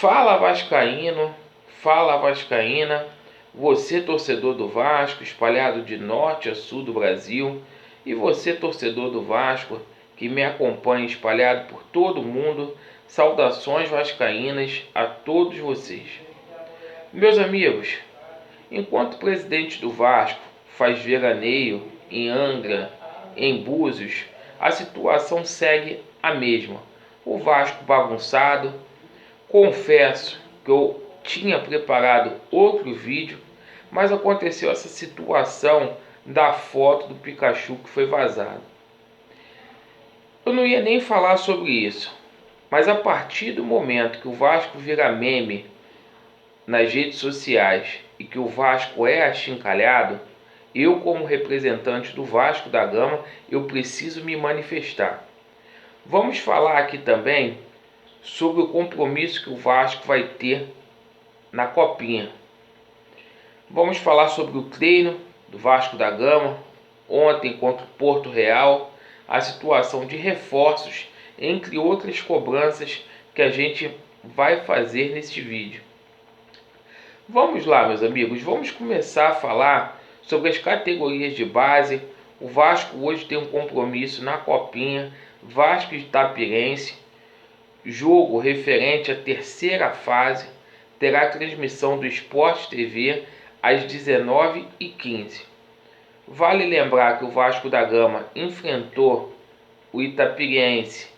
Fala vascaíno, fala vascaína, você torcedor do Vasco, espalhado de norte a sul do Brasil, e você torcedor do Vasco, que me acompanha espalhado por todo o mundo, saudações vascaínas a todos vocês. Meus amigos, enquanto o presidente do Vasco faz veraneio em Angra, em Búzios, a situação segue a mesma. O Vasco bagunçado. Confesso que eu tinha preparado outro vídeo, mas aconteceu essa situação da foto do Pikachu que foi vazada. Eu não ia nem falar sobre isso, mas a partir do momento que o Vasco vira meme nas redes sociais e que o Vasco é achincalhado, eu, como representante do Vasco da Gama, eu preciso me manifestar. Vamos falar aqui também sobre o compromisso que o Vasco vai ter na Copinha. Vamos falar sobre o treino do Vasco da Gama ontem contra o Porto Real, a situação de reforços, entre outras cobranças que a gente vai fazer neste vídeo. Vamos lá, meus amigos, vamos começar a falar sobre as categorias de base. O Vasco hoje tem um compromisso na Copinha, Vasco e Itapirense. Jogo referente à terceira fase terá transmissão do Sport TV às 19h15. Vale lembrar que o Vasco da Gama enfrentou o Itapirense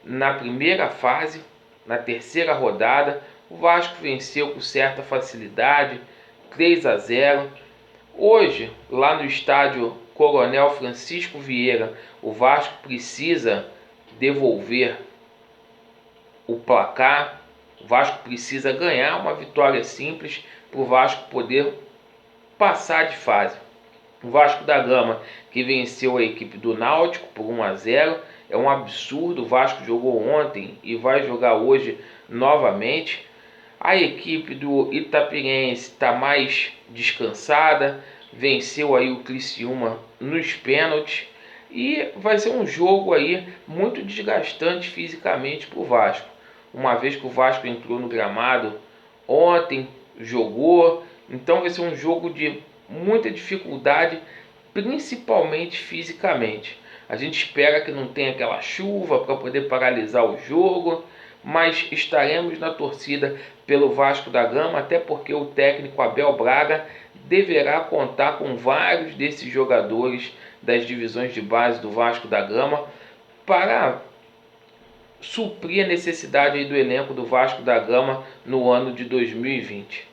na primeira fase, na terceira rodada. O Vasco venceu com certa facilidade, 3-0. Hoje, lá no estádio Coronel Francisco Vieira, o Vasco precisa devolver o placar. O Vasco precisa ganhar uma vitória simples para o Vasco poder passar de fase. O Vasco da Gama, que venceu a equipe do Náutico por 1-0, é um absurdo. O Vasco jogou ontem e vai jogar hoje novamente. A equipe do Itapirense está mais descansada, venceu aí o Criciúma nos pênaltis e vai ser um jogo aí muito desgastante fisicamente para o Vasco. Uma vez que o Vasco entrou no gramado ontem, jogou, então vai ser um jogo de muita dificuldade, principalmente fisicamente. A gente espera que não tenha aquela chuva para poder paralisar o jogo, mas estaremos na torcida pelo Vasco da Gama, até porque o técnico Abel Braga deverá contar com vários desses jogadores das divisões de base do Vasco da Gama para suprir a necessidade aí do elenco do Vasco da Gama no ano de 2020.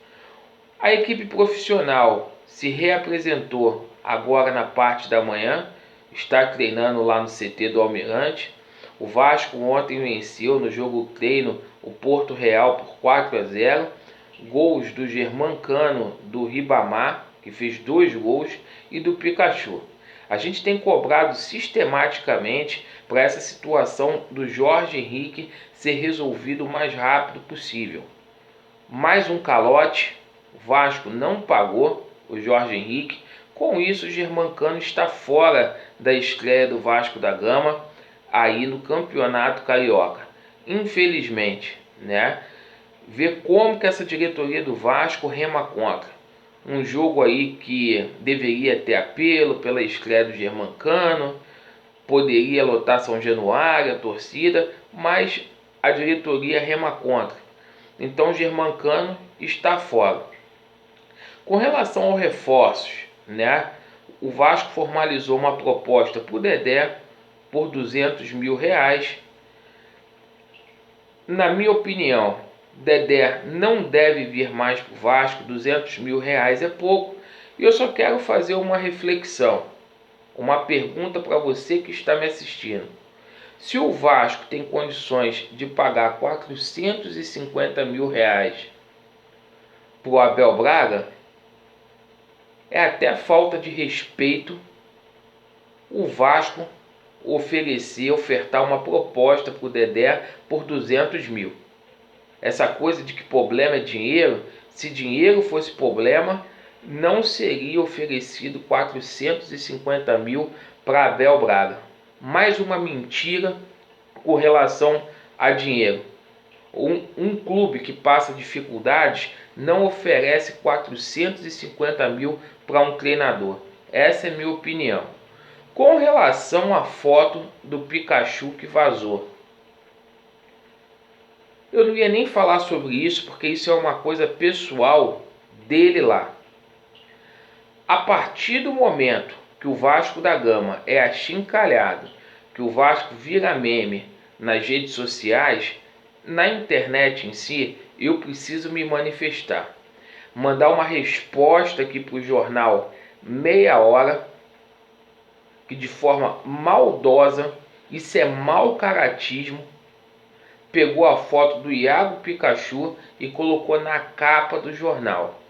A equipe profissional se reapresentou agora na parte da manhã, está treinando lá no CT do Almirante. O Vasco ontem venceu no jogo treino o Porto Real por 4-0. Gols do Germancano, do Ribamar, que fez 2 gols, e do Pikachu. A gente tem cobrado sistematicamente para essa situação do Jorge Henrique ser resolvido o mais rápido possível. Mais um calote, o Vasco não pagou o Jorge Henrique. Com isso, o Germancano está fora da estreia do Vasco da Gama aí no Campeonato Carioca. Infelizmente, né? Ver como que essa diretoria do Vasco rema contra. Um jogo aí que deveria ter apelo pela estreia do Germancano, poderia lotar São Januário, a torcida, mas a diretoria rema contra. Então o Germancano está fora. Com relação aos reforços, né? O Vasco formalizou uma proposta para o Dedé por R$200 mil. Na minha opinião, Dedé não deve vir mais para o Vasco. R$200 mil é pouco. E eu só quero fazer uma reflexão, uma pergunta para você que está me assistindo. Se o Vasco tem condições de pagar R$450 mil para o Abel Braga, é até falta de respeito o Vasco ofertar uma proposta para o Dedé por R$200 mil. Essa coisa de que problema é dinheiro, se dinheiro fosse problema, não seria oferecido R$450 mil para Abel Braga. Mais uma mentira com relação a dinheiro. Um clube que passa dificuldades não oferece 450 mil para um treinador. Essa é a minha opinião. Com relação à foto do Pikachu que vazou, eu não ia nem falar sobre isso, porque isso é uma coisa pessoal dele lá. A partir do momento que o Vasco da Gama é achincalhado, que o Vasco vira meme nas redes sociais, na internet em si, eu preciso me manifestar. Mandar uma resposta aqui para o jornal Meia Hora, que de forma maldosa, isso é mau caratismo, pegou a foto do Iago Pikachu e colocou na capa do jornal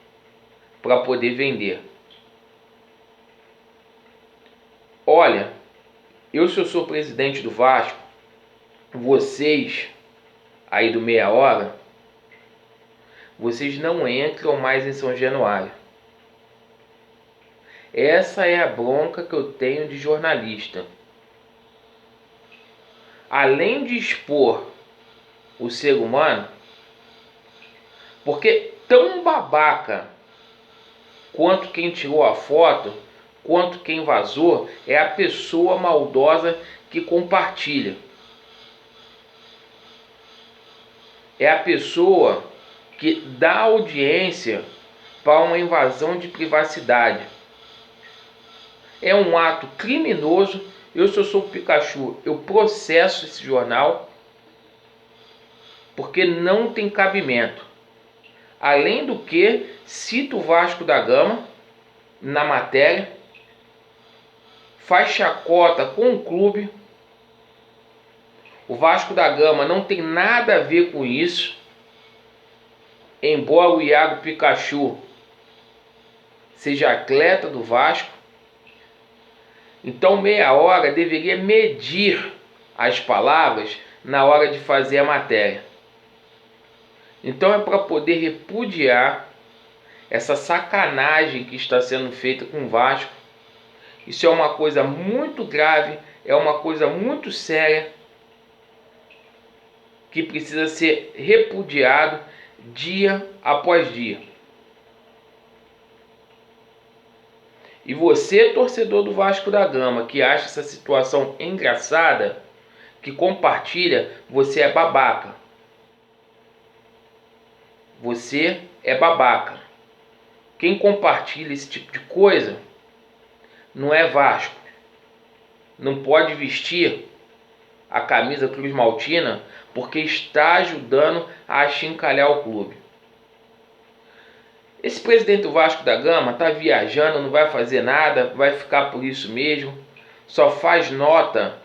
para poder vender. Olha, se eu sou presidente do Vasco, vocês aí do Meia Hora, vocês não entram mais em São Januário. Essa é a bronca que eu tenho de jornalista. Além de expor o ser humano, porque tão babaca quanto quem tirou a foto, quanto quem vazou, é a pessoa maldosa que compartilha. É a pessoa que dá audiência para uma invasão de privacidade. É um ato criminoso. Se eu sou o Pikachu, eu processo esse jornal, porque não tem cabimento. Além do que, cita o Vasco da Gama na matéria, faz chacota com o clube. O Vasco da Gama não tem nada a ver com isso, embora o Iago Pikachu seja atleta do Vasco. Então Meia Hora deveria medir as palavras na hora de fazer a matéria. Então é para poder repudiar essa sacanagem que está sendo feita com o Vasco. Isso é uma coisa muito grave, é uma coisa muito séria, que precisa ser repudiado dia após dia. E você, torcedor do Vasco da Gama, que acha essa situação engraçada, que compartilha, você é babaca. Você é babaca. Quem compartilha esse tipo de coisa não é Vasco. Não pode vestir a camisa Cruz Maltina porque está ajudando a achincalhar o clube. Esse presidente do Vasco da Gama está viajando, não vai fazer nada, vai ficar por isso mesmo. Só faz nota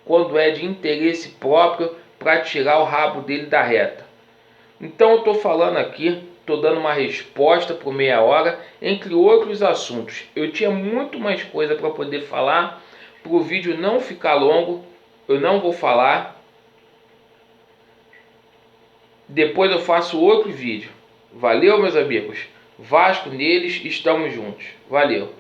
quando é de interesse próprio para tirar o rabo dele da reta. Então eu estou falando aqui, estou dando uma resposta por Meia Hora, entre outros assuntos. Eu tinha muito mais coisa para poder falar, para o vídeo não ficar longo, eu não vou falar. Depois eu faço outro vídeo. Valeu, meus amigos. Vasco neles, estamos juntos. Valeu.